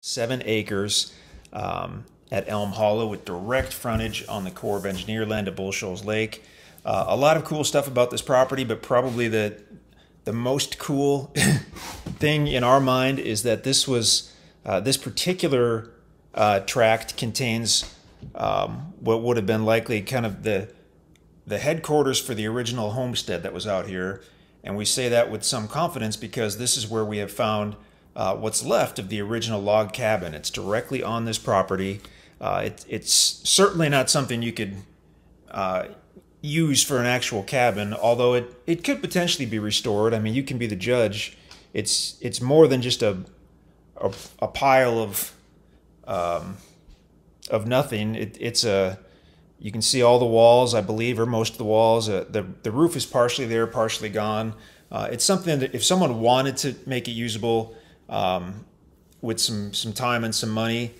7 acres at Elm Hollow with direct frontage on the Corps of Engineer land at Bull Shoals Lake. A lot of cool stuff about this property, but probably the most cool thing in our mind is that this particular tract contains what would have been likely kind of the headquarters for the original homestead that was out here. And we say that with some confidence because this is where we have found what's left of the original log cabin. It's directly on this property. It's certainly not something you could use for an actual cabin, although it could potentially be restored. I mean, you can be the judge. It's more than just a pile of nothing. You can see all the walls, I believe, or most of the walls. The roof is partially there, partially gone. It's something that if someone wanted to make it usable with some time and some money,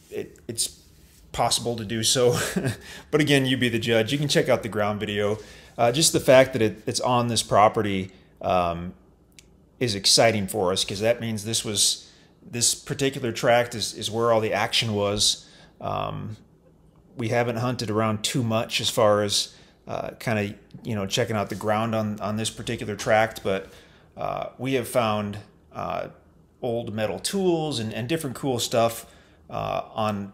it's possible to do so. But again, you be the judge. You can check out the ground video. Just the fact that it's on this property is exciting for us, because that means this particular tract is where all the action was. We haven't hunted around too much as far as kind of checking out the ground on this particular tract, but we have found old metal tools and different cool stuff on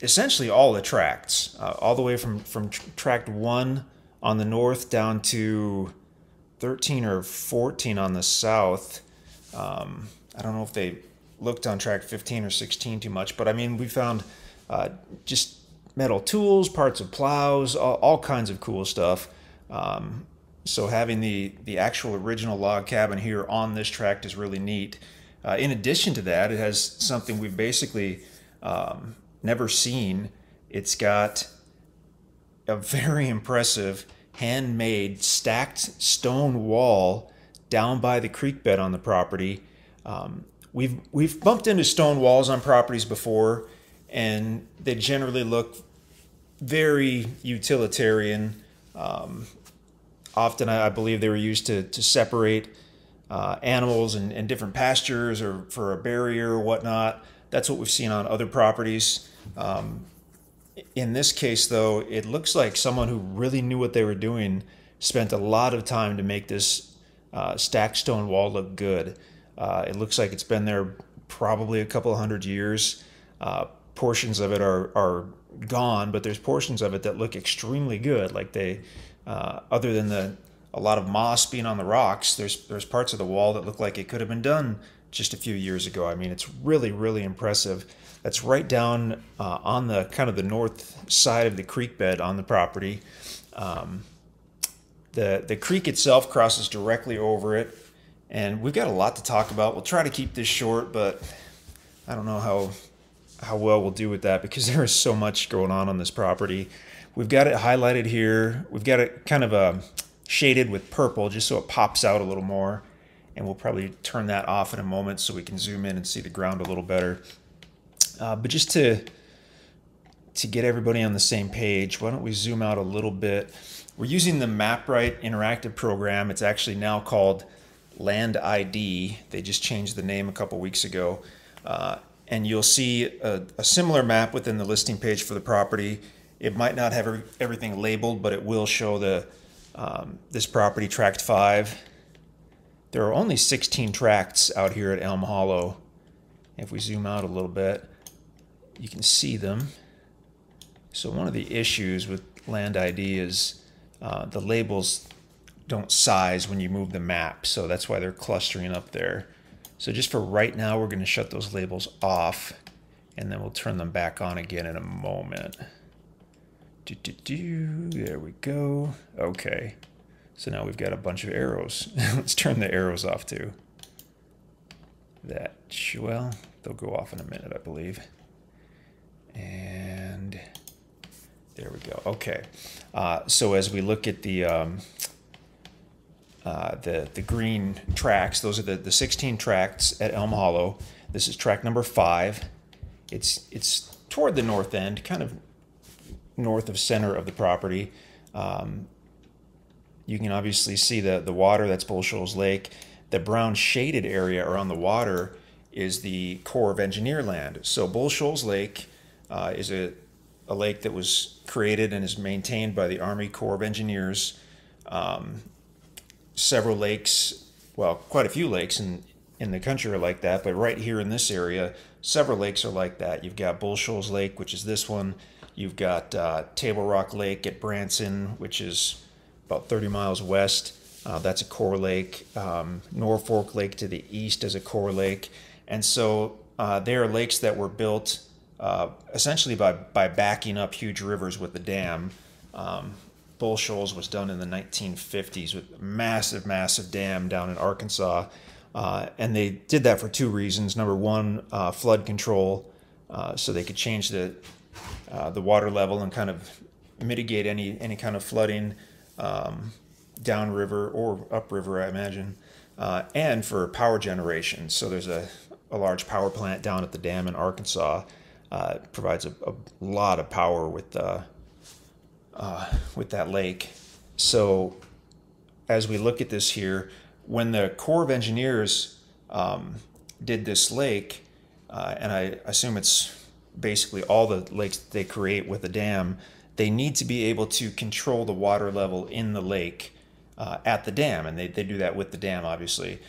essentially all the tracts, all the way from tract 1 on the north down to 13 or 14 on the south. I don't know if they looked on tract 15 or 16 too much, but I mean, we found just metal tools, parts of plows, all kinds of cool stuff. So having the actual original log cabin here on this tract is really neat. In addition to that, it has something we've basically never seen. It's got a very impressive handmade stacked stone wall down by the creek bed on the property. We've bumped into stone walls on properties before, and they generally look very utilitarian. Often I believe they were used to separate animals and different pastures, or for a barrier or whatnot. That's what we've seen on other properties. In this case, though, it looks like someone who really knew what they were doing spent a lot of time to make this stacked stone wall look good. It looks like it's been there probably a couple of 100 years. Portions of it are gone, but there's portions of it that look extremely good. Like other than a lot of moss being on the rocks, there's parts of the wall that look like it could have been done just a few years ago. I mean, it's really, really impressive. That's right down on the kind of the north side of the creek bed on the property. The creek itself crosses directly over it, and we've got a lot to talk about. We'll try to keep this short, but I don't know how well we'll do with that, because there is so much going on this property. We've got it highlighted here. We've got it kind of shaded with purple just so it pops out a little more, and we'll probably turn that off in a moment so we can zoom in and see the ground a little better. But just to get everybody on the same page, why don't we zoom out a little bit? We're using the MapRight interactive program. It's actually now called Land ID. They just changed the name a couple weeks ago. And you'll see a similar map within the listing page for the property. It might not have everything labeled, but it will show this property, tract 5. There are only 16 tracts out here at Elm Hollow. If we zoom out a little bit, you can see them. So one of the issues with Land ID is the labels don't size when you move the map, so that's why they're clustering up there. So just for right now, we're going to shut those labels off, and then we'll turn them back on again in a moment. There we go. Okay. So now we've got a bunch of arrows. Let's turn the arrows off too. Well, they'll go off in a minute, I believe. And there we go. Okay. So as we look at the green tracts, those are the 16 tracts at Elm Hollow. This is tract number 5. It's toward the north end, kind of north of center of the property. You can obviously see the water. That's Bull Shoals Lake. The brown shaded area around the water is the Corps of Engineer land. So Bull Shoals Lake is a lake that was created and is maintained by the Army Corps of Engineers. Several lakes, well, quite a few lakes in the country are like that, but right here in this area, several lakes are like that. You've got Bull Shoals Lake, which is this one. You've got Table Rock Lake at Branson, which is about 30 miles west. That's a Corps lake. Norfolk Lake to the east is a Corps lake. And so they are lakes that were built essentially by backing up huge rivers with the dam. Bull Shoals was done in the 1950s with a massive, massive dam down in Arkansas. And they did that for two reasons. Number one, flood control, so they could change the water level and kind of mitigate any kind of flooding downriver or upriver, I imagine, and for power generation. So there's a large power plant down at the dam in Arkansas. It provides a lot of power with that lake. So as we look at this here, when the Corps of Engineers did this lake, and I assume it's basically all the lakes that they create with a dam, they need to be able to control the water level in the lake at the dam, and they do that with the dam, obviously.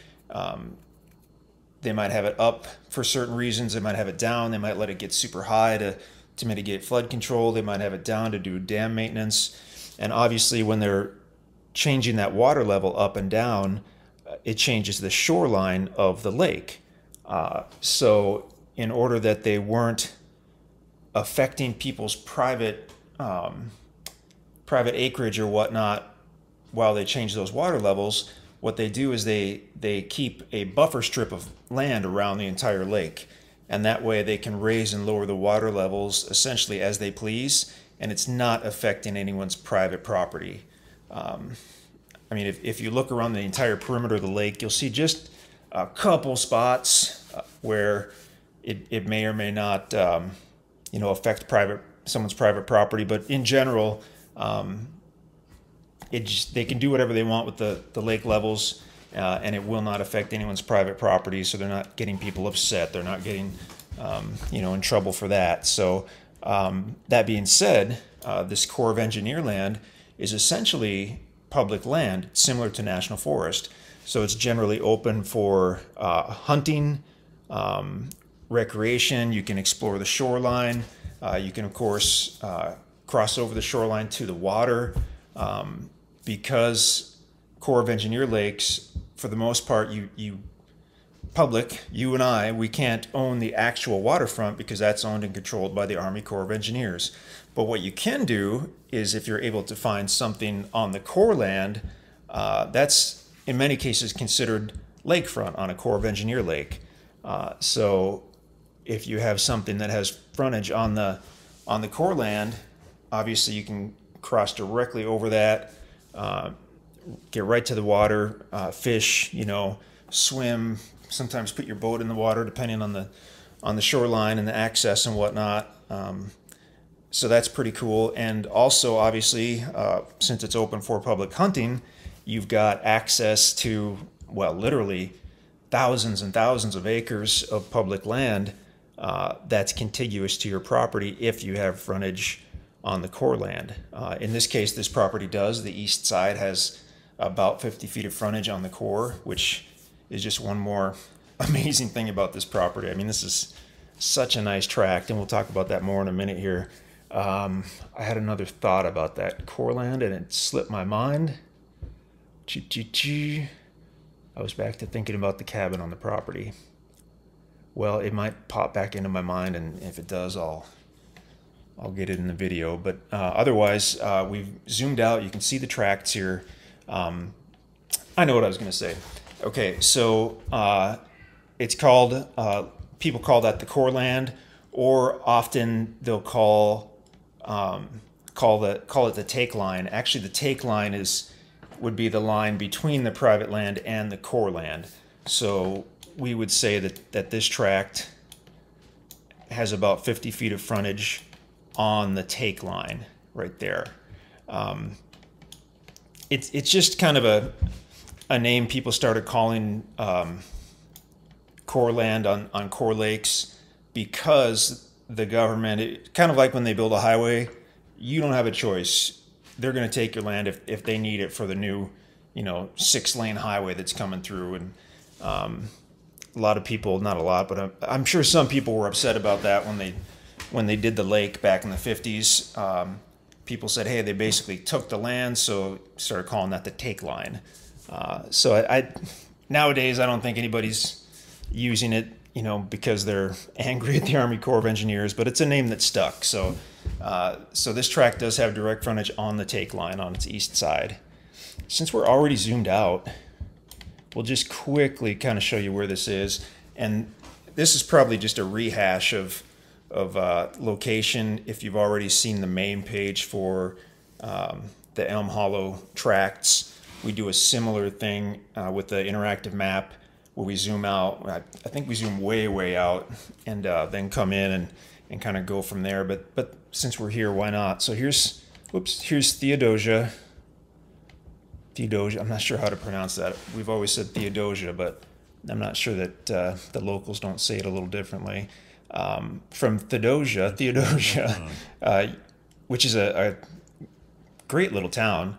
They might have it up for certain reasons. They might have it down. They might let it get super high to mitigate flood control. They might have it down to do dam maintenance. And obviously when they're changing that water level up and down, it changes the shoreline of the lake. So in order that they weren't affecting people's private acreage or whatnot while they change those water levels, what they do is they keep a buffer strip of land around the entire lake. And that way they can raise and lower the water levels essentially as they please, and it's not affecting anyone's private property. I mean, if you look around the entire perimeter of the lake, you'll see just a couple spots where it may or may not, affect someone's private property. But in general, they can do whatever they want with the lake levels, and it will not affect anyone's private property. So they're not getting people upset. They're not getting, in trouble for that. So that being said, this Corps of Engineer land is essentially public land, similar to national forest. So it's generally open for hunting, recreation. You can explore the shoreline. You can, of course, cross over the shoreline to the water. Because Corps of Engineer lakes, for the most part, you and I, we can't own the actual waterfront because that's owned and controlled by the Army Corps of Engineers. But what you can do is, if you're able to find something on the Corps land, that's in many cases considered lakefront on a Corps of Engineer lake. So if you have something that has frontage on the Corps land, obviously you can cross directly over that, get right to the water, fish, swim, sometimes put your boat in the water depending on the shoreline and the access and whatnot. So that's pretty cool. And also, obviously, since it's open for public hunting, you've got access to, well, literally thousands and thousands of acres of public land that's contiguous to your property if you have frontage on the Corps land. In this case, this property does. The east side has about 50 feet of frontage on the Corps, which is just one more amazing thing about this property. I mean, this is such a nice tract, and we'll talk about that more in a minute here. I had another thought about that Corps land, and it slipped my mind. I was back to thinking about the cabin on the property. Well, it might pop back into my mind, and if it does, I'll get it in the video. But otherwise, we've zoomed out. You can see the tracts here. I know what I was going to say. Okay, so it's called, people call that the Corps land, or often they'll call it the take line. Actually, the take line would be the line between the private land and the Corps land. So we would say that this tract has about 50 feet of frontage on the take line right there. It's just kind of a name people started calling Corps core land on core lakes, because the government, kind of like when they build a highway, you don't have a choice. They're going to take your land if they need it for the new, 6-lane highway that's coming through. And a lot of people, not a lot, but I'm sure some people were upset about that when they did the lake back in the 50s. People said, hey, they basically took the land, so started calling that the take line. So nowadays, I don't think anybody's using it, because they're angry at the Army Corps of Engineers, but it's a name that stuck. So this tract does have direct frontage on the take line on its east side. Since we're already zoomed out, we'll just quickly kind of show you where this is. And this is probably just a rehash of location if you've already seen the main page for the Elm Hollow tracts. We do a similar thing with the interactive map where we zoom out. I think we zoom way out and then come in and kind of go from there. But since we're here, why not? So here's Theodosia. I'm not sure how to pronounce that. We've always said Theodosia, but I'm not sure that the locals don't say it a little differently. From Theodosia, which is a great little town.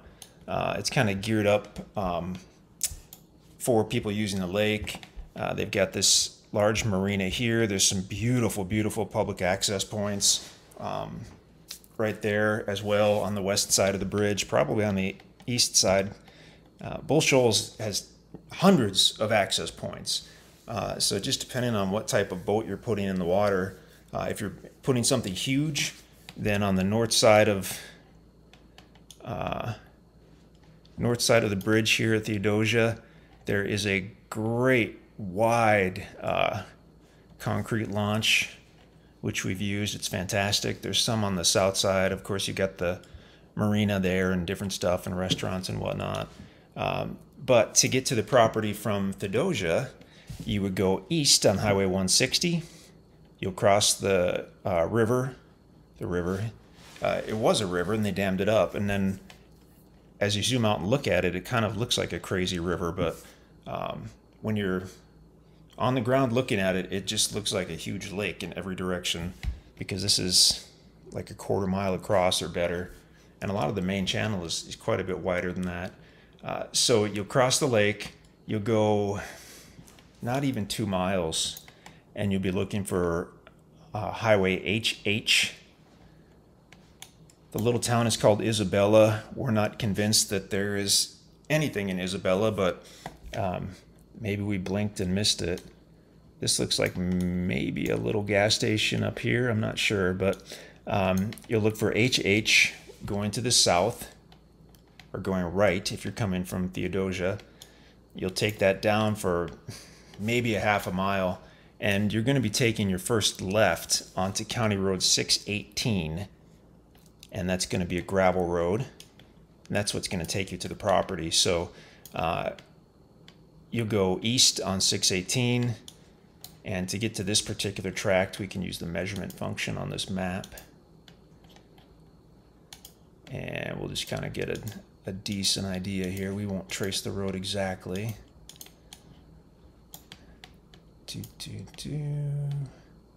It's kind of geared up for people using the lake. They've got this large marina here. There's some beautiful public access points right there as well on the west side of the bridge, probably on the east side. Bull Shoals has hundreds of access points. So just depending on what type of boat you're putting in the water, if you're putting something huge, then on the north side of the bridge here at Theodosia, there is a great wide concrete launch, which we've used. It's fantastic. There's some on the south side. Of course, you got the marina there and different stuff and restaurants and whatnot. But to get to the property from Theodosia, you would go east on Highway 160. You'll cross the river. It was a river, and they dammed it up. And then as you zoom out and look at it, it kind of looks like a crazy river. But when you're on the ground looking at it, it just looks like a huge lake in every direction, because this is like a 1/4 mile across or better. And a lot of the main channel is quite a bit wider than that. So you'll cross the lake. You'll go not even 2 miles, and you'll be looking for Highway HH. The little town is called Isabella. We're not convinced that there is anything in Isabella, but maybe we blinked and missed it. This looks like maybe a little gas station up here. I'm not sure, but you'll look for HH going to the south, or going right if you're coming from Theodosia. You'll take that down for maybe a 1/2 mile, and you're going to be taking your first left onto County Road 618, and that's going to be a gravel road, and that's what's going to take you to the property. So you'll go east on 618, and to get to this particular tract, we can use the measurement function on this map, and we'll just kind of get a decent idea here. We won't trace the road exactly.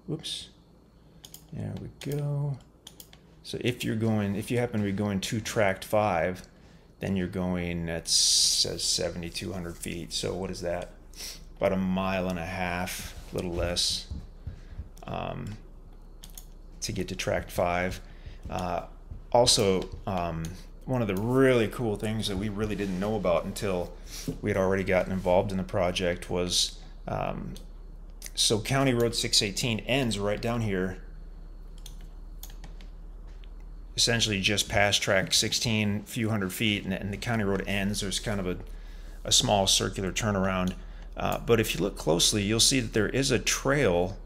Whoops. There we go. So if you happen to be going to tract 5, then you're going, that says 7,200 feet. So what is that? About 1.5 miles, a little less, to get to tract 5. Also, one of the really cool things that we really didn't know about until we had already gotten involved in the project was, so County Road 618 ends right down here, essentially just past tract 16, a few hundred feet, and the county road ends. There's kind of a small circular turnaround. But if you look closely, you'll see that there is a trail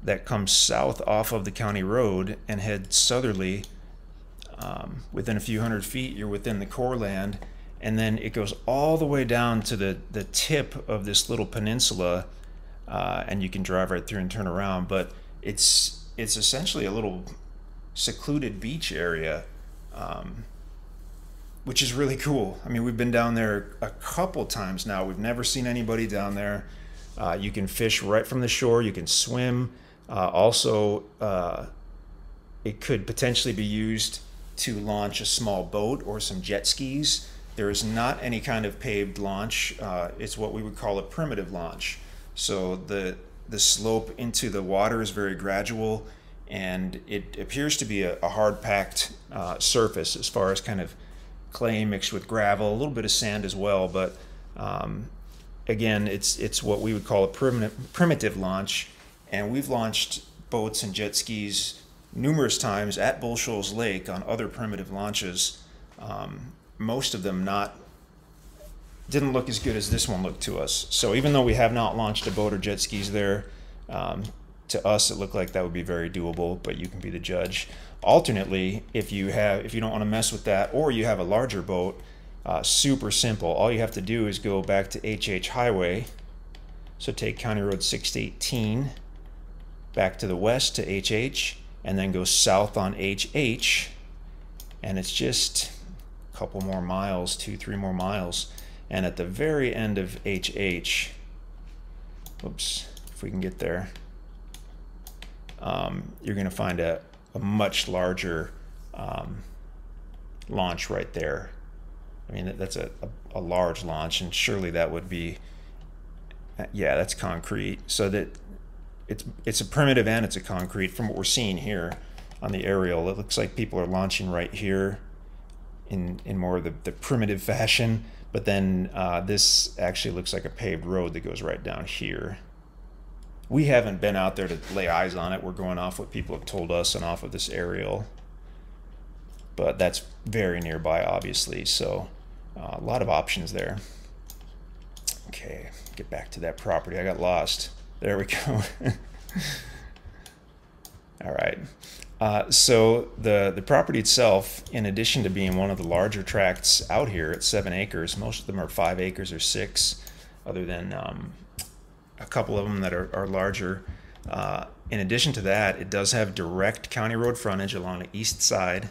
that comes south off of the county road and heads southerly. Within a few hundred feet, you're within the core land, and then it goes all the way down to the tip of this little peninsula, and you can drive right through and turn around. But it's essentially a little secluded beach area, which is really cool. I mean, we've been down there a couple times now. We've never seen anybody down there. You can fish right from the shore. You can swim. Also, it could potentially be used to launch a small boat or some jet skis. There is not any kind of paved launch. It's what we would call a primitive launch. So the slope into the water is very gradual, and it appears to be a hard-packed surface as far as kind of clay mixed with gravel, a little bit of sand as well. But again, it's what we would call a primitive launch, and we've launched boats and jet skis numerous times at Bull Shoals Lake on other primitive launches. Most of them didn't look as good as this one looked to us. So even though we have not launched a boat or jet skis there, to us it looked like that would be very doable, but you can be the judge. Alternately, if you don't want to mess with that, or you have a larger boat, super simple. All you have to do is go back to HH Highway. So take County Road 618 back to the west to HH, and then go south on HH, and it's just a couple more miles, 2-3 more miles. And at the very end of HH, oops, if we can get there, you're going to find a much larger launch right there. I mean, that's a large launch, and surely that would be, yeah, that's concrete. So that it's a primitive and it's a concrete. From what we're seeing here on the aerial, it looks like people are launching right here in more of the primitive fashion. But then this actually looks like a paved road that goes right down here. We haven't been out there to lay eyes on it. We're going off what people have told us and off of this aerial. But that's very nearby, obviously, so a lot of options there. Okay, get back to that property. I got lost. There we go. All right. So the property itself, in addition to being one of the larger tracts out here at 7 acres, most of them are 5 acres or 6, other than a couple of them that are larger. In addition to that, it does have direct county road frontage along the east side.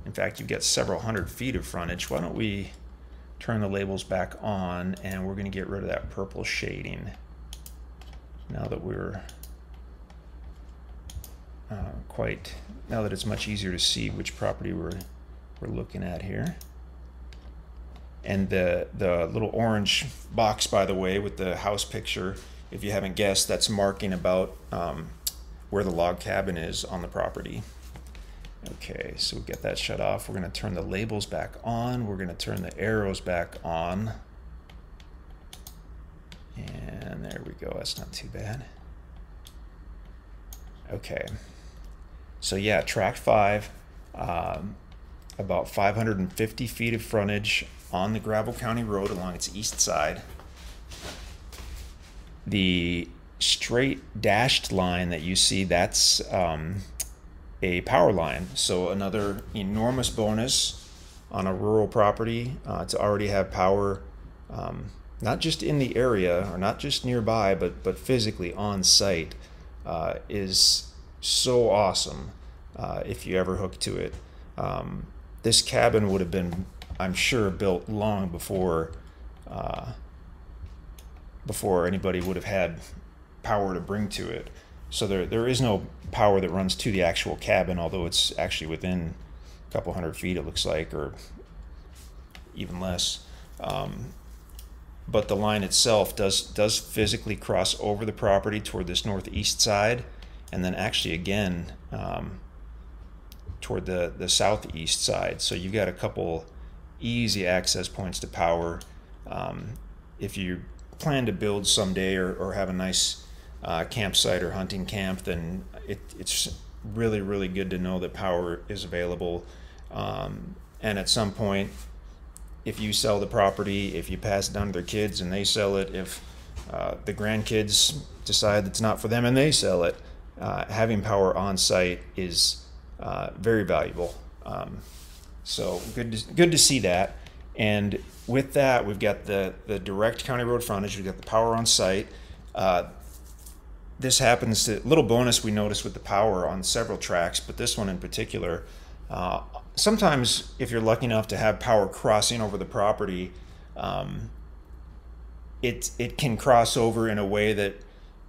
In fact, you've got several hundred feet of frontage. Why don't we turn the labels back on, and we're going to get rid of that purple shading now that we're now that it's much easier to see which property we're looking at here. And the little orange box, by the way, with the house picture, if you haven't guessed, that's marking about where the log cabin is on the property. Okay, so we'll get that shut off. We're going to turn the labels back on. We're going to turn the arrows back on. And there we go. That's not too bad. Okay. So yeah, tract 5, about 550 feet of frontage on the gravel county road along its east side. The straight dashed line that you see, that's a power line. So another enormous bonus on a rural property to already have power, not just in the area or not just nearby, but physically on site, is so awesome if you ever hook to it. This cabin would have been, I'm sure, built long before anybody would have had power to bring to it. So there is no power that runs to the actual cabin, although it's actually within a couple hundred feet, it looks like, or even less. But the line itself does physically cross over the property toward this northeast side, and then actually again toward the southeast side. So you've got a couple easy access points to power. If you plan to build someday or have a nice campsite or hunting camp, then it's really, really good to know that power is available. And at some point, if you sell the property, if you pass it down to their kids and they sell it, if the grandkids decide it's not for them and they sell it, having power on site is very valuable. So good to see that. And with that, we've got the direct county road frontage, we've got the power on site. This happens to, little bonus we noticed with the power on several tracks, but this one in particular, sometimes if you're lucky enough to have power crossing over the property, it can cross over in a way that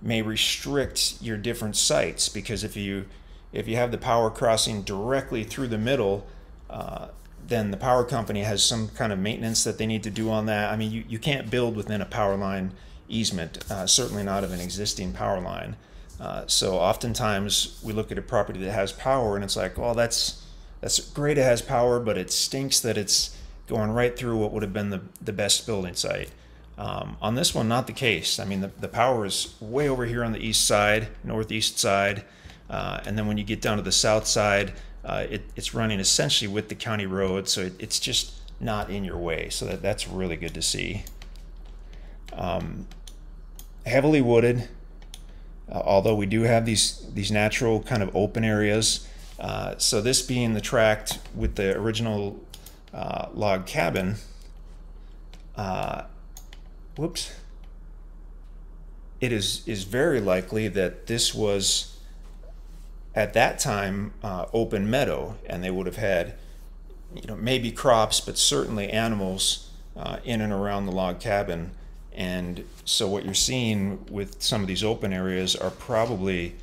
may restrict your different sites, because if you have the power crossing directly through the middle, then the power company has some kind of maintenance that they need to do on that. I mean, you can't build within a power line easement, certainly not of an existing power line. So oftentimes we look at a property that has power and it's like, well, that's great, it has power, but it stinks that it's going right through what would have been the best building site. On this one, not the case. I mean, the power is way over here on the east side, northeast side, and then when you get down to the south side, it's running essentially with the county road, so it's just not in your way. So that's really good to see. Heavily wooded, although we do have these natural kind of open areas. So this being the tract with the original log cabin, whoops, it is very likely that this was at that time open meadow, and they would have had, maybe crops, but certainly animals in and around the log cabin. And so what you're seeing with some of these open areas are probably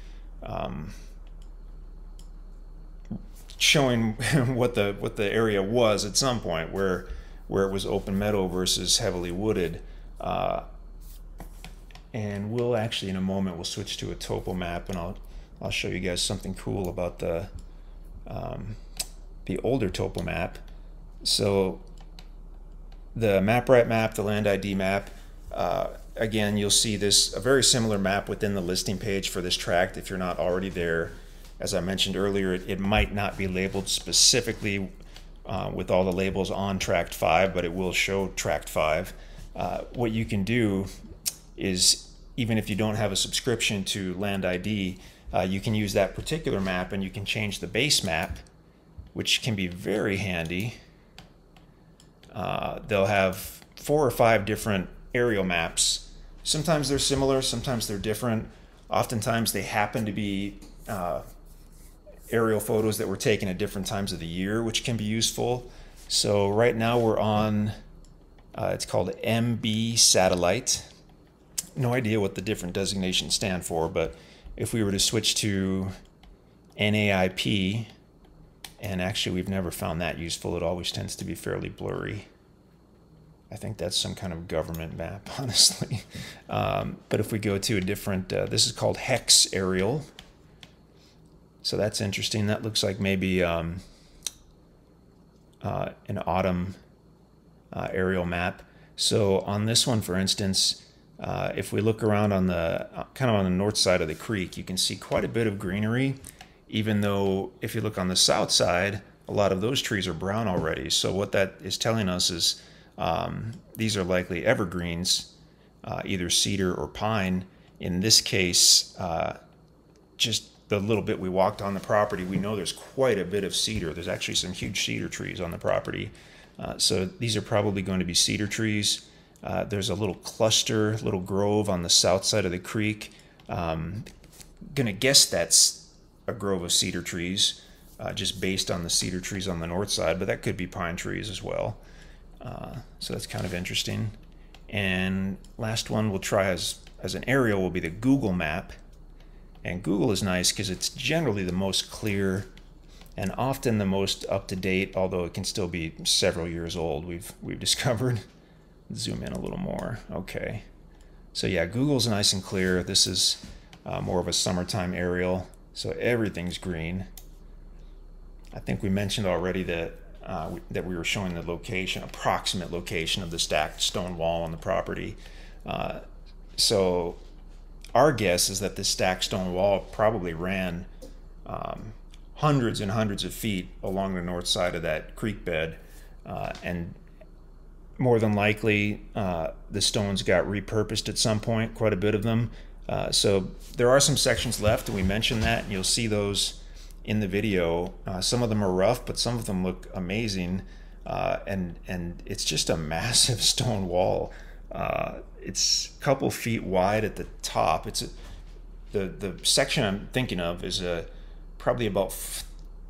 showing what the area was at some point, where it was open meadow versus heavily wooded. And we'll actually, in a moment, we'll switch to a topo map, and I'll show you guys something cool about the older topo map. So the MapRight map, the land ID map, again, you'll see a very similar map within the listing page for this tract if you're not already there. As I mentioned earlier, it might not be labeled specifically with all the labels on tract 5, but it will show tract 5. What you can do is, even if you don't have a subscription to land ID, you can use that particular map, and you can change the base map, which can be very handy. They'll have 4 or 5 different aerial maps. Sometimes they're similar, sometimes they're different. Oftentimes they happen to be aerial photos that were taken at different times of the year, which can be useful. So right now we're on, it's called MB satellite. No idea what the different designations stand for, but if we were to switch to NAIP, and actually we've never found that useful, it always tends to be fairly blurry. I think that's some kind of government map, honestly. But if we go to a different, this is called Hex aerial. So that's interesting. That looks like maybe an autumn aerial map. So on this one, for instance, if we look around on the kind of on the north side of the creek, you can see quite a bit of greenery, even though if you look on the south side, a lot of those trees are brown already. So what that is telling us is these are likely evergreens, either cedar or pine. In this case, just the little bit we walked on the property, we know there's quite a bit of cedar. There's actually some huge cedar trees on the property. So these are probably going to be cedar trees. There's a little cluster, little grove on the south side of the creek. Gonna guess that's a grove of cedar trees, just based on the cedar trees on the north side, but that could be pine trees as well. So that's kind of interesting. And last one we'll try as an aerial will be the Google map. And Google is nice because it's generally the most clear and often the most up-to-date, although it can still be several years old, we've discovered. Zoom in a little more. Okay. So yeah, Google's nice and clear. This is more of a summertime aerial, so everything's green. I think we mentioned already that that we were showing the location, approximate location of the stacked stone wall on the property. So our guess is that this stacked stone wall probably ran hundreds and hundreds of feet along the north side of that creek bed, and more than likely the stones got repurposed at some point, quite a bit of them. So there are some sections left, and we mentioned that, and you'll see those in the video. Some of them are rough, but some of them look amazing, and it's just a massive stone wall. It's a couple feet wide at the top. The section I'm thinking of is probably about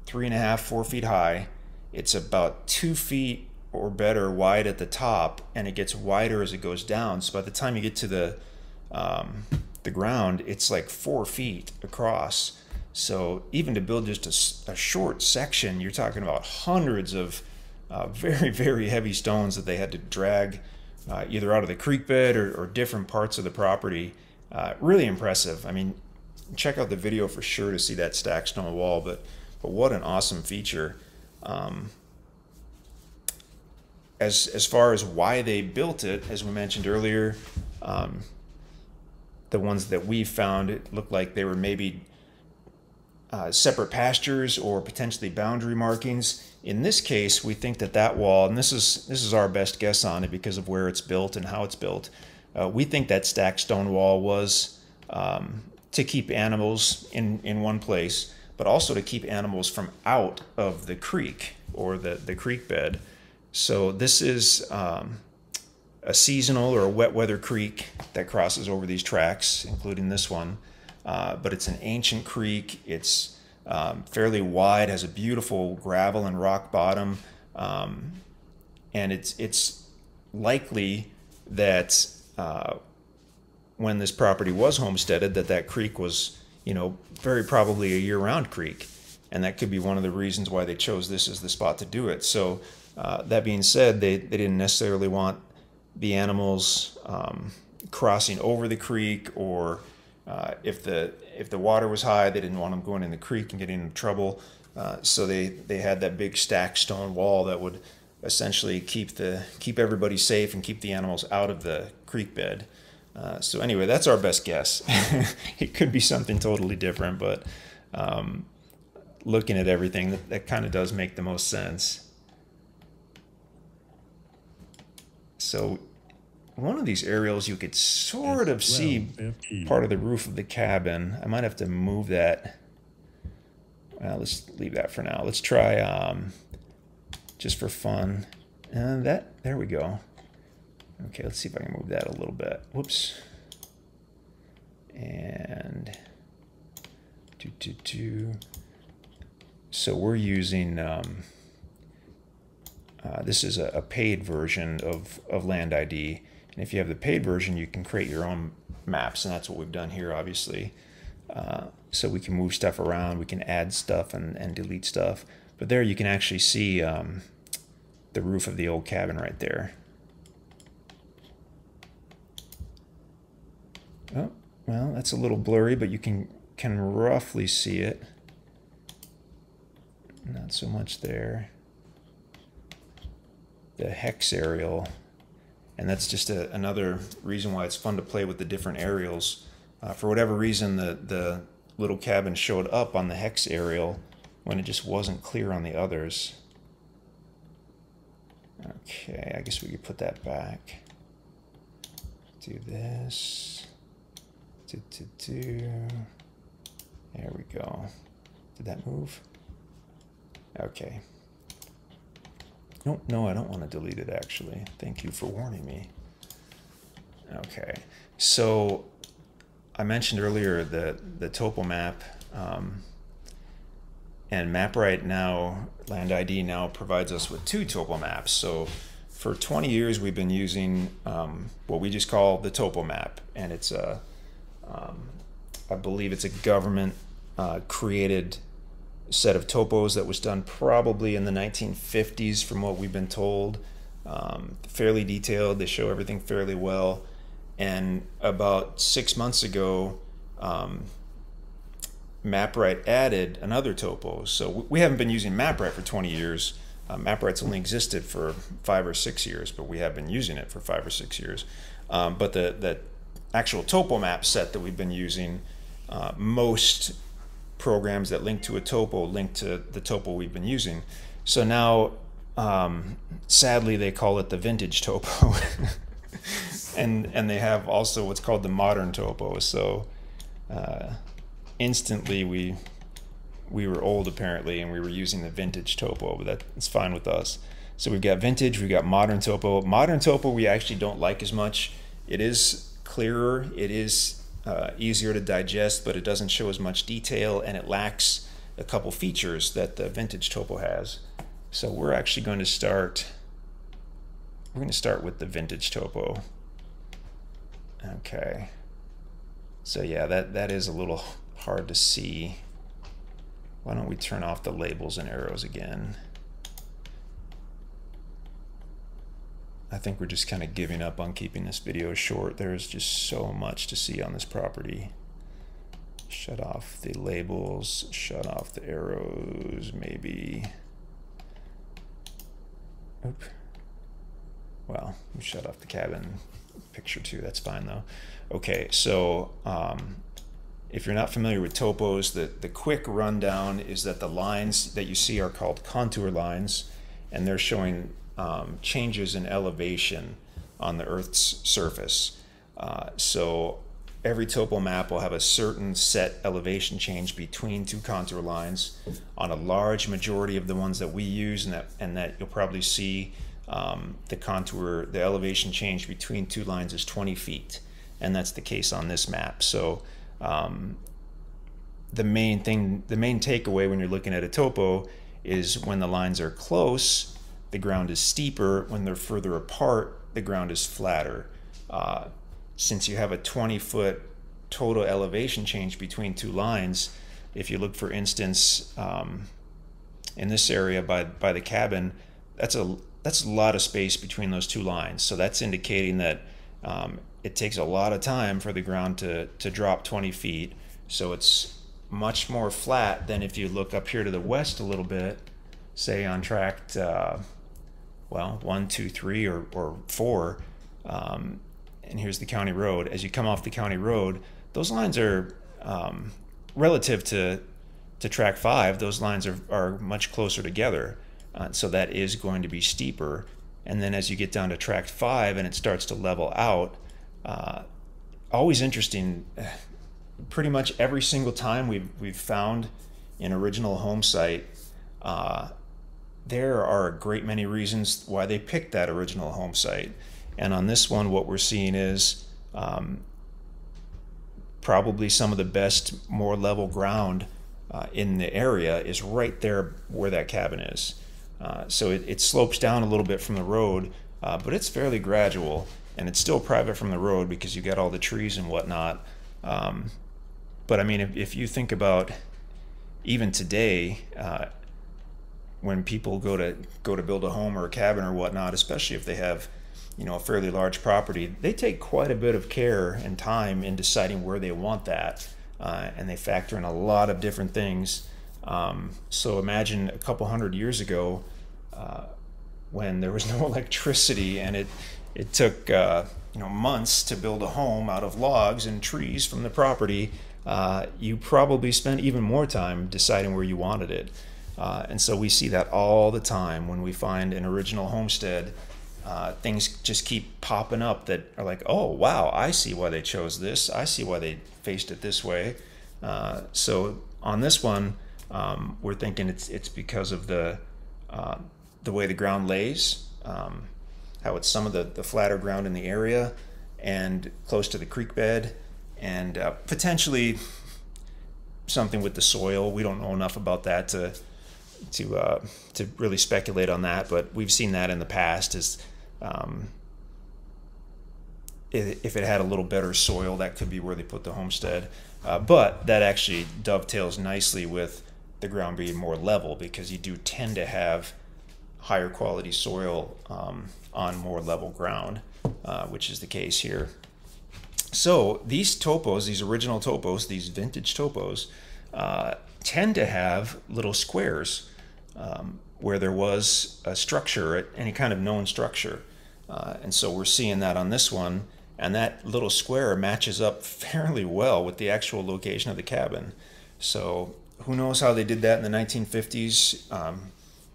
3.5, 4 feet high. It's about 2 feet or better wide at the top, and it gets wider as it goes down. So by the time you get to the ground, it's like 4 feet across. So even to build just a short section, you're talking about hundreds of very, very heavy stones that they had to drag either out of the creek bed or different parts of the property. Really impressive. I mean, check out the video for sure to see that stacked stone wall, but what an awesome feature. As far as why they built it, as we mentioned earlier, the ones that we found, it looked like they were maybe separate pastures or potentially boundary markings. In this case, we think that wall, and this is our best guess on it because of where it's built and how it's built. We think that stacked stone wall was to keep animals in one place, but also to keep animals from out of the creek or the creek bed. So this is a seasonal or a wet weather creek that crosses over these tracts, including this one. But it's an ancient creek. It's fairly wide, has a beautiful gravel and rock bottom, and it's likely that when this property was homesteaded, that creek was, very probably a year-round creek, and that could be one of the reasons why they chose this as the spot to do it. So that being said, they didn't necessarily want the animals crossing over the creek, or if the water was high, they didn't want them going in the creek and getting in trouble. So they had that big stacked stone wall that would essentially keep everybody safe and keep the animals out of the creek bed. So anyway, that's our best guess. It could be something totally different, but looking at everything, that kind of does make the most sense. So one of these aerials, you could sort of see part of the roof of the cabin. I might have to move that. Well, let's leave that for now. Let's try, just for fun. And there we go. Okay, let's see if I can move that a little bit. Whoops. And so we're using, this is a paid version of Land ID. And if you have the paid version, you can create your own maps, and that's what we've done here, obviously. So we can move stuff around, we can add stuff and delete stuff. But there you can actually see the roof of the old cabin right there. Oh, well, that's a little blurry, but you can roughly see it. Not so much there. The hex aerial, and that's just another reason why it's fun to play with the different aerials. For whatever reason, the little cabin showed up on the hex aerial when it just wasn't clear on the others. Okay, I guess we could put that back. Do this. There we go. Did that move? Okay. No, I don't want to delete it, actually. Thank you for warning me. Okay, so I mentioned earlier the topo map, and MapRight now, Land ID now provides us with 2 topo maps. So for 20 years, we've been using what we just call the topo map, and it's I believe it's a government created set of topos that was done probably in the 1950s from what we've been told. Fairly detailed, they show everything fairly well. And about 6 months ago, MapRight added another topo. So we haven't been using MapRight for 20 years. MapRight's only existed for 5 or 6 years, but we have been using it for 5 or 6 years. But the actual topo map set that we've been using, most programs that link to a topo link to the topo we've been using. So now, sadly, they call it the vintage topo. and they have also what's called the modern topo. So instantly we were old, apparently, and we were using the vintage topo, but that's fine with us. So we've got vintage, we've got modern topo. Modern topo we actually don't like as much. It is clearer, it is easier to digest, but it doesn't show as much detail, and it lacks a couple features that the vintage topo has. So we're actually going to start we're going to start with the vintage topo. Okay. So yeah, that is a little hard to see. Why don't we turn off the labels and arrows again? I think we're just kind of giving up on keeping this video short. There's just so much to see on this property. Shut off the labels, shut off the arrows, maybe. Oop. Well, we shut off the cabin picture too, that's fine though. Okay, so if you're not familiar with topos, the quick rundown is that the lines that you see are called contour lines, and they're showing changes in elevation on the Earth's surface. So every topo map will have a certain set elevation change between two contour lines. On a large majority of the ones that we use, and that you'll probably see, the elevation change between two lines is 20 feet, and that's the case on this map. So the main takeaway when you're looking at a topo is when the lines are close, the ground is steeper. When they're further apart, the ground is flatter. Since you have a 20-foot total elevation change between two lines, if you look, for instance, in this area by the cabin, that's a lot of space between those two lines. So that's indicating that it takes a lot of time for the ground to drop 20 feet. So it's much more flat than if you look up here to the west a little bit, say on tract, well, 1, 2, 3, or 4. And here's the county road. As you come off the county road, those lines are relative to tract 5. Those lines are much closer together. So that is going to be steeper. And then as you get down to tract 5 and it starts to level out, always interesting. Pretty much every single time we've found an original home site, there are a great many reasons why they picked that original home site. And on this one, what we're seeing is probably some of the best, more level ground in the area is right there where that cabin is. So it slopes down a little bit from the road, but it's fairly gradual, and it's still private from the road because you got all the trees and whatnot. But I mean, if you think about even today, when people go to build a home or a cabin or whatnot, especially if they have, you know, a fairly large property, they take quite a bit of care and time in deciding where they want that, and they factor in a lot of different things. So imagine a couple hundred years ago, when there was no electricity and it took months to build a home out of logs and trees from the property. You probably spent even more time deciding where you wanted it. And so we see that all the time when we find an original homestead. Things just keep popping up that are like, oh wow, I see why they chose this. I see why they faced it this way. So on this one, we're thinking it's because of the way the ground lays, how it's some of the flatter ground in the area and close to the creek bed, and potentially something with the soil. We don't know enough about that to really speculate on that, but we've seen that in the past. If it had a little better soil, that could be where they put the homestead. But that actually dovetails nicely with the ground being more level, because you do tend to have higher quality soil on more level ground, which is the case here. So these topos, these original topos, these vintage topos, tend to have little squares where there was a structure, any kind of known structure. And so we're seeing that on this one, and that little square matches up fairly well with the actual location of the cabin. So who knows how they did that in the 1950s?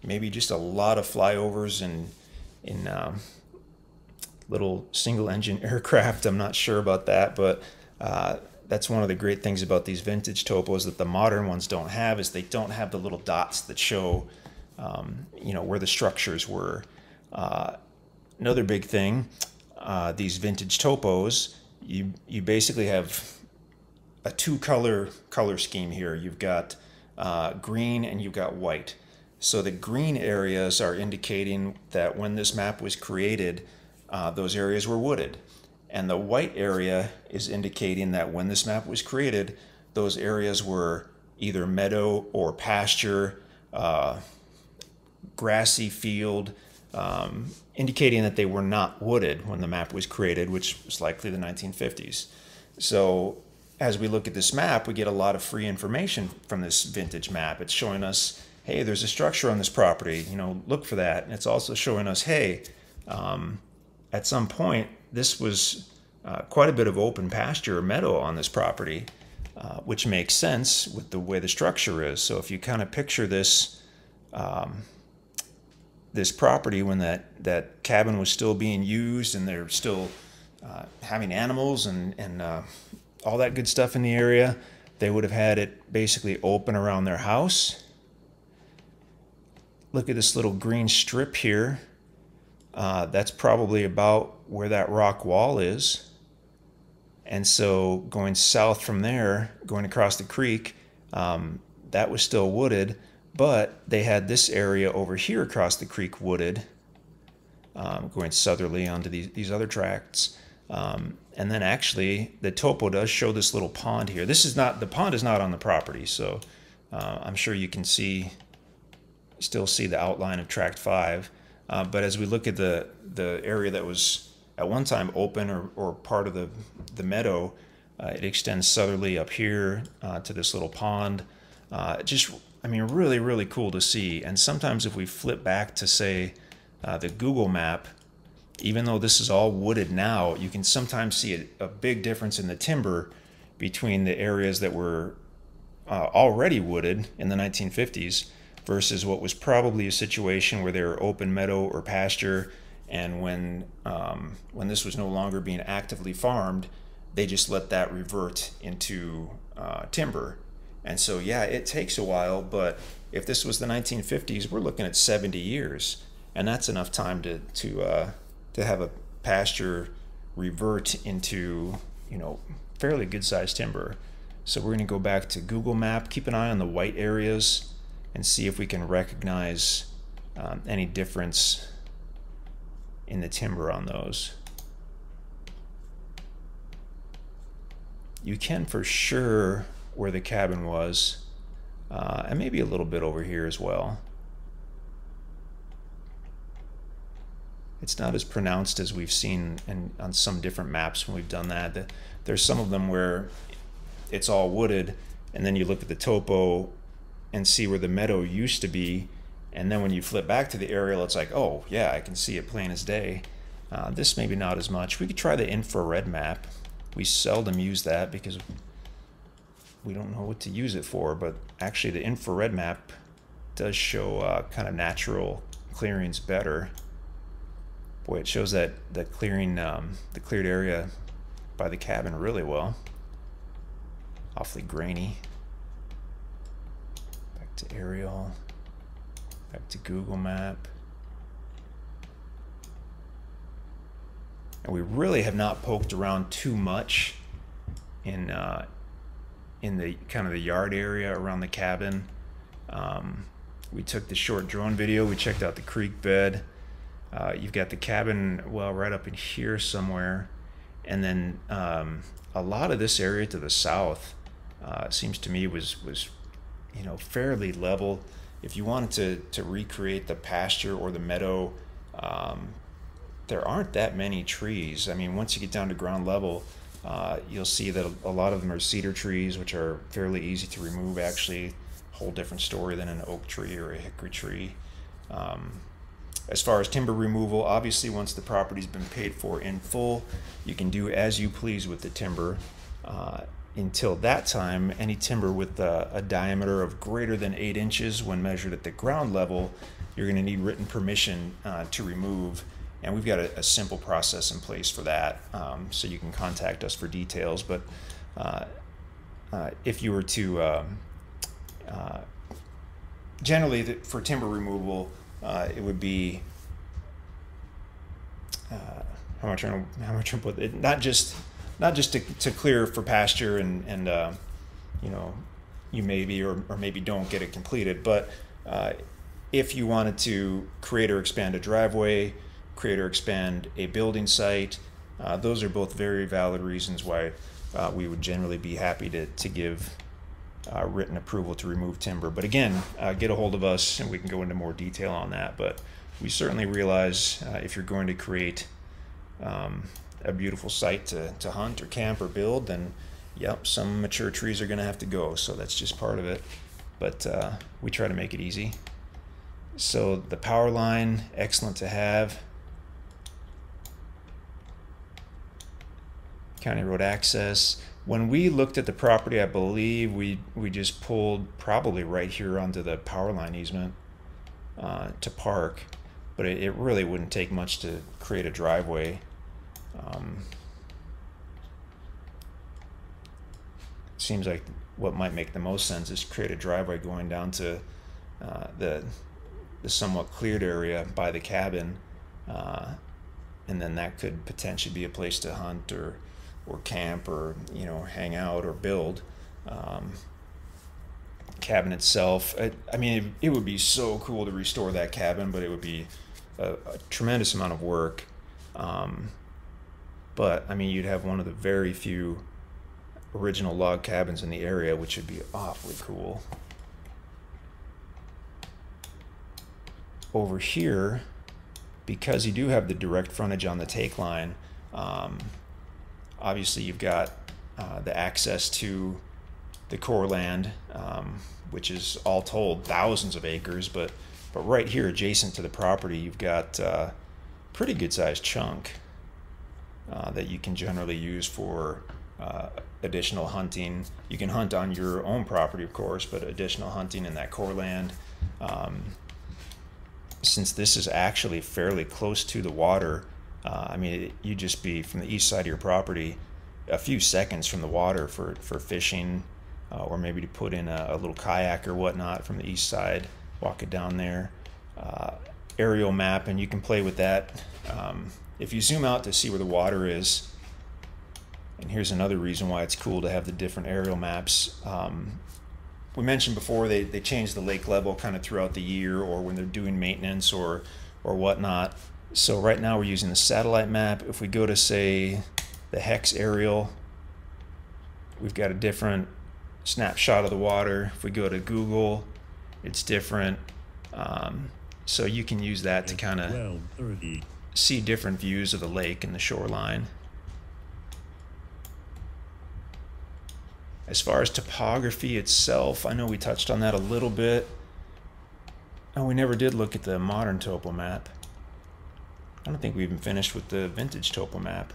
Maybe just a lot of flyovers in little single-engine aircraft. I'm not sure about that, but that's one of the great things about these vintage topos that the modern ones don't have, is they don't have the little dots that show where the structures were. Another big thing, these vintage topos, you basically have a two-color scheme here. You've got green and you've got white. So the green areas are indicating that when this map was created, those areas were wooded. And the white area is indicating that when this map was created, those areas were either meadow or pasture, grassy field, indicating that they were not wooded when the map was created, which was likely the 1950s. So as we look at this map, we get a lot of free information from this vintage map. It's showing us, hey, there's a structure on this property, you know, look for that. And it's also showing us, hey, at some point, this was quite a bit of open pasture or meadow on this property, which makes sense with the way the structure is. So if you kind of picture this, this property when that cabin was still being used and they're still having animals and all that good stuff in the area, they would have had it basically open around their house. Look at this little green strip here. That's probably about where that rock wall is. And so going south from there, going across the creek, that was still wooded, but they had this area over here across the creek wooded, going southerly onto these other tracts. And then actually the topo does show this little pond here. This is not, the pond is not on the property, so I'm sure you can still see the outline of tract 5. But as we look at the area that was at one time open or part of the meadow, it extends southerly up here to this little pond. Just, I mean, really, really cool to see. And sometimes if we flip back to, say, the Google map, even though this is all wooded now, you can sometimes see a big difference in the timber between the areas that were already wooded in the 1950s versus what was probably a situation where they were open meadow or pasture, and when this was no longer being actively farmed, they just let that revert into timber. And so, yeah, it takes a while, but if this was the 1950s, we're looking at 70 years, and that's enough time to have a pasture revert into, you know, fairly good-sized timber. So we're going to go back to Google Map, keep an eye on the white areas, and see if we can recognize any difference in the timber on those. You can for sure where the cabin was, and maybe a little bit over here as well. It's not as pronounced as we've seen on some different maps when we've done that. There's some of them where it's all wooded, and then you look at the topo and see where the meadow used to be, and then when you flip back to the aerial, it's like, oh yeah, I can see it plain as day. This maybe not as much. We could try the infrared map. We seldom use that because we don't know what to use it for, but actually the infrared map does show kind of natural clearings better. Boy, it shows that clearing, the cleared area by the cabin really well. Awfully grainy. Back to aerial. Back to Google Map. And we really have not poked around too much in the kind of the yard area around the cabin. We took the short drone video. We checked out the creek bed. You've got the cabin, well, right up in here somewhere, and then a lot of this area to the south seems to me was you know, fairly level. If you wanted to recreate the pasture or the meadow, there aren't that many trees. I mean, once you get down to ground level, you'll see that a lot of them are cedar trees, which are fairly easy to remove. Actually, a whole different story than an oak tree or a hickory tree. As far as timber removal, obviously once the property's been paid for in full, you can do as you please with the timber. Until that time, any timber with a diameter of greater than 8 inches when measured at the ground level, you're going to need written permission to remove. And we've got a simple process in place for that, so you can contact us for details. But if you were to, generally for timber removal, it would be how much I put it, not just to clear for pasture and you know, you maybe or maybe don't get it completed, but if you wanted to create or expand a driveway, create or expand a building site. Those are both very valid reasons why we would generally be happy to give written approval to remove timber. But again, get a hold of us and we can go into more detail on that. But we certainly realize if you're going to create a beautiful site to hunt or camp or build, then yep, some mature trees are going to have to go. So that's just part of it. But we try to make it easy. So the power line, excellent to have. County road access. When we looked at the property, I believe we just pulled probably right here onto the power line easement to park, but it really wouldn't take much to create a driveway. Seems like what might make the most sense is create a driveway going down to the somewhat cleared area by the cabin, and then that could potentially be a place to hunt or camp or hang out or build. Cabin itself, I mean, it would be so cool to restore that cabin, but it would be a tremendous amount of work. But I mean, you'd have one of the very few original log cabins in the area, which would be awfully cool. Over here, because you do have the direct frontage on the take line, obviously you've got the access to the core land, which is all told thousands of acres, but right here adjacent to the property you've got a pretty good sized chunk that you can generally use for additional hunting. You can hunt on your own property, of course, but additional hunting in that core land. Since this is actually fairly close to the water, I mean, you'd just be from the east side of your property a few seconds from the water for fishing, or maybe to put in a little kayak or whatnot from the east side, walk it down there. Aerial map, and you can play with that. If you zoom out to see where the water is, and here's another reason why it's cool to have the different aerial maps. We mentioned before they change the lake level kind of throughout the year, or when they're doing maintenance or whatnot. So right now we're using the satellite map. If we go to, say, the hex aerial, we've got a different snapshot of the water. If we go to Google, it's different. So you can use that to kind of see different views of the lake and the shoreline. As far as topography itself, I know we touched on that a little bit. Oh, we never did look at the modern topo map. I don't think we even finished with the vintage topo map.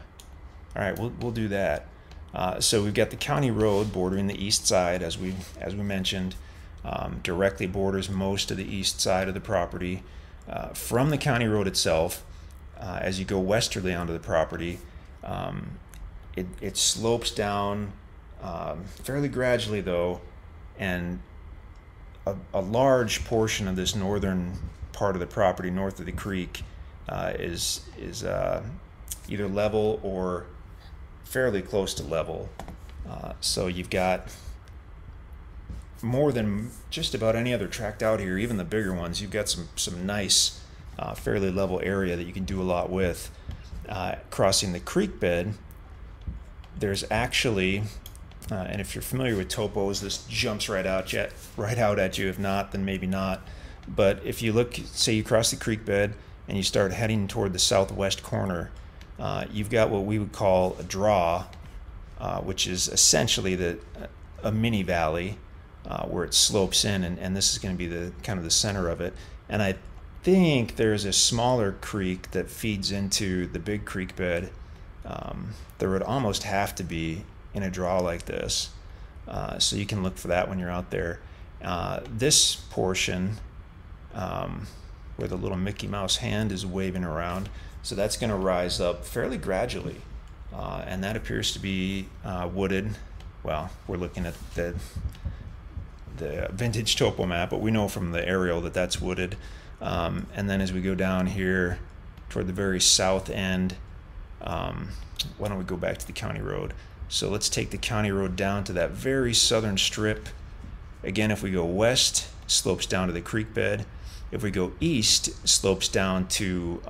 All right, we'll do that. So we've got the county road bordering the east side, as we mentioned, directly borders most of the east side of the property. From the county road itself, as you go westerly onto the property, it slopes down fairly gradually, though, and a large portion of this northern part of the property, north of the creek, is either level or fairly close to level. So you've got more than just about any other tract out here, even the bigger ones. You've got some nice, fairly level area that you can do a lot with. Crossing the creek bed, there's actually, and if you're familiar with topos, this jumps right out at you. If not, then maybe not. But if you look, say you cross the creek bed and you start heading toward the southwest corner, you've got what we would call a draw, which is essentially a mini valley where it slopes in, and this is going to be the kind of the center of it. And I think there's a smaller creek that feeds into the big creek bed. There would almost have to be in a draw like this, so you can look for that when you're out there. This portion where the little Mickey Mouse hand is waving around, so that's going to rise up fairly gradually, and that appears to be wooded. Well, we're looking at the vintage topo map, but we know from the aerial that that's wooded. And then as we go down here toward the very south end, why don't we go back to the county road? So let's take the county road down to that very southern strip. Again, if we go west, slopes down to the creek bed. If we go east, slopes down to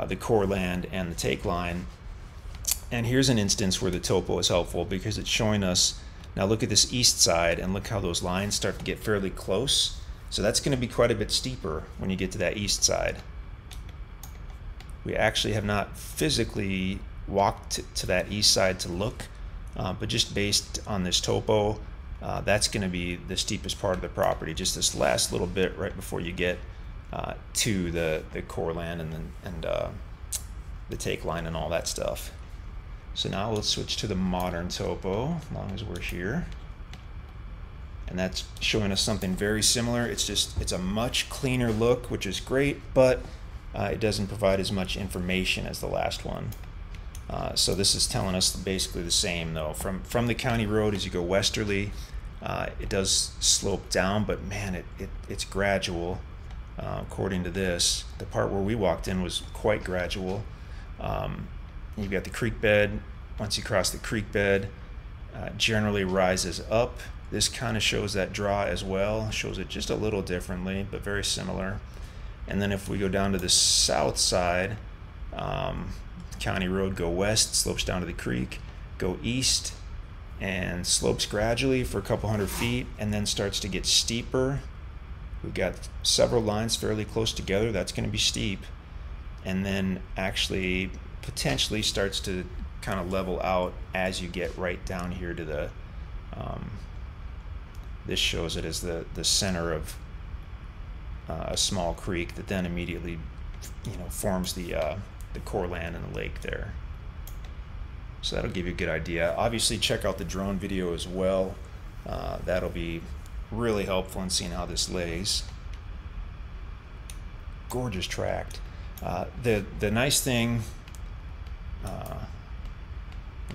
the core land and the take line. And here's an instance where the topo is helpful because it's showing us, now look at this east side and look how those lines start to get fairly close. So that's going to be quite a bit steeper when you get to that east side. We actually have not physically walked to that east side to look, but just based on this topo, that's going to be the steepest part of the property, just this last little bit right before you get to the core land and the take line and all that stuff. So now let's switch to the modern topo, as long as we're here. And that's showing us something very similar. It's a much cleaner look, which is great, but it doesn't provide as much information as the last one. So this is telling us basically the same though. From the county road, as you go westerly, it does slope down, but man, it's gradual. According to this, the part where we walked in was quite gradual. You've got the creek bed. Once you cross the creek bed, generally rises up. This kind of shows that draw as well, shows it just a little differently, but very similar. And then if we go down to the south side, county road, go west, slopes down to the creek, go east, and slopes gradually for a couple hundred feet, and then starts to get steeper. We've got several lines fairly close together. That's going to be steep. And then actually potentially starts to kind of level out as you get right down here to the this shows it as the center of a small creek that then immediately, forms the core land and the lake there. So that'll give you a good idea. Obviously, check out the drone video as well. That'll be really helpful in seeing how this lays. Gorgeous tract. The nice thing,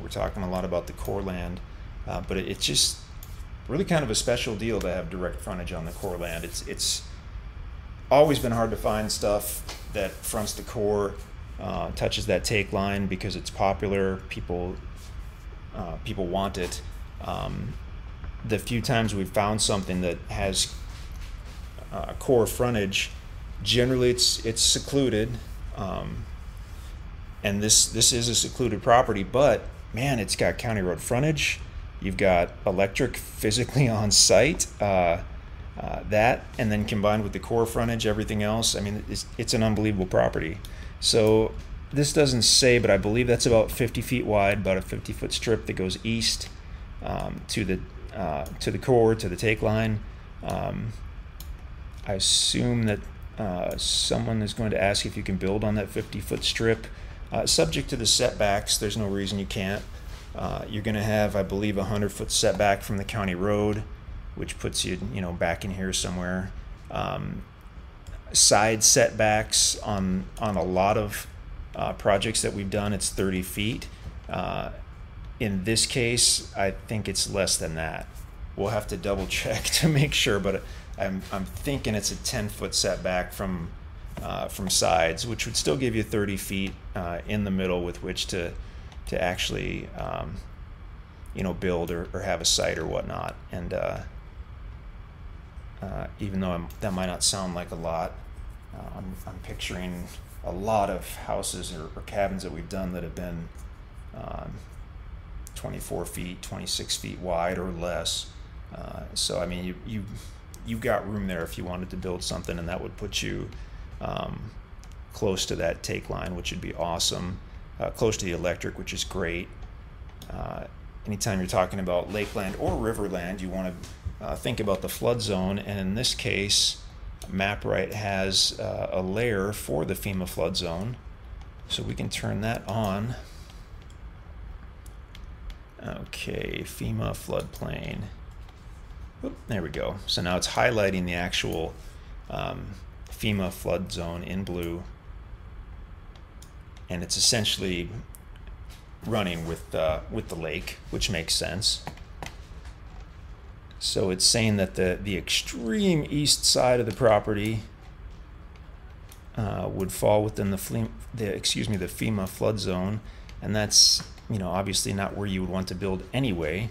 we're talking a lot about the core land, but it's just really kind of a special deal to have direct frontage on the core land. It's always been hard to find stuff that fronts the core, touches that take line because it's popular. People want it. The few times we've found something that has core frontage, generally it's secluded, and this is a secluded property, but man, it's got county road frontage. You've got electric physically on site. That, and then combined with the core frontage, everything else, I mean, it's an unbelievable property. So this doesn't say, but I believe that's about 50 feet wide, about a 50-foot strip that goes east to the core, to the take line. I assume that someone is going to ask if you can build on that 50-foot strip. Subject to the setbacks, there's no reason you can't. You're going to have, I believe, a 100-foot setback from the county road, which puts you, back in here somewhere. Side setbacks on a lot of projects that we've done, it's 30 feet. In this case, I think it's less than that. We'll have to double check to make sure, but I'm thinking it's a 10-foot setback from sides, which would still give you 30 feet in the middle with which to actually build or have a site or whatnot. And even though that might not sound like a lot, I'm picturing a lot of houses or cabins that we've done that have been 24 feet, 26 feet wide or less. So I mean, you've got room there if you wanted to build something, and that would put you close to that take line, which would be awesome. Close to the electric, which is great. Anytime you're talking about lakeland or riverland, you want to think about the flood zone, and in this case, MapRight has a layer for the FEMA flood zone, so we can turn that on. Okay, FEMA floodplain. Oop, there we go. So now it's highlighting the actual FEMA flood zone in blue, and it's essentially running with the lake, which makes sense. So it's saying that the extreme east side of the property would fall within the FEMA flood zone, and that's obviously not where you would want to build anyway.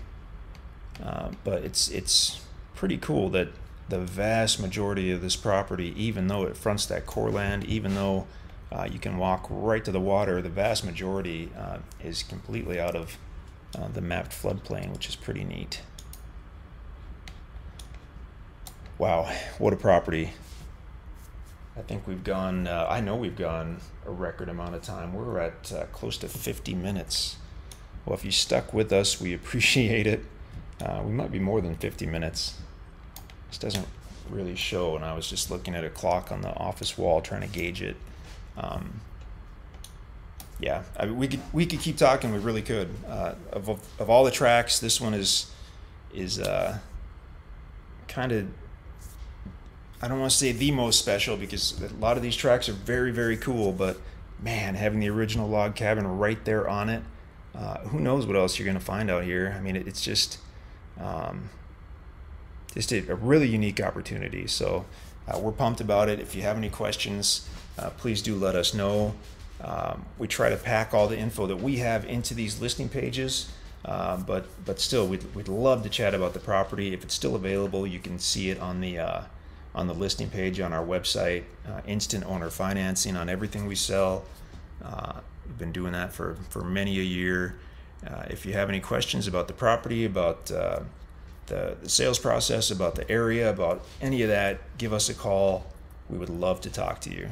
But it's pretty cool that the vast majority of this property, even though it fronts that core land, even though You can walk right to the water. The vast majority is completely out of the mapped floodplain, which is pretty neat. Wow, what a property. I think we've gone, I know we've gone a record amount of time. We're at close to 50 minutes. Well, if you stuck with us, we appreciate it. We might be more than 50 minutes. This doesn't really show, and I was just looking at a clock on the office wall trying to gauge it. Yeah, I mean, we could keep talking. We really could. Of all the tracks, this one is kind of, I don't want to say the most special, because a lot of these tracks are very, very cool, but man, having the original log cabin right there on it, who knows what else you're going to find out here. I mean, it's just a really unique opportunity. So we're pumped about it. If you have any questions, please do let us know. We try to pack all the info that we have into these listing pages, but still, we'd love to chat about the property. If it's still available, you can see it on the listing page on our website. Instant owner financing on everything we sell. We've been doing that for many a year. If you have any questions about the property, about the sales process, about the area, about any of that, give us a call. We would love to talk to you.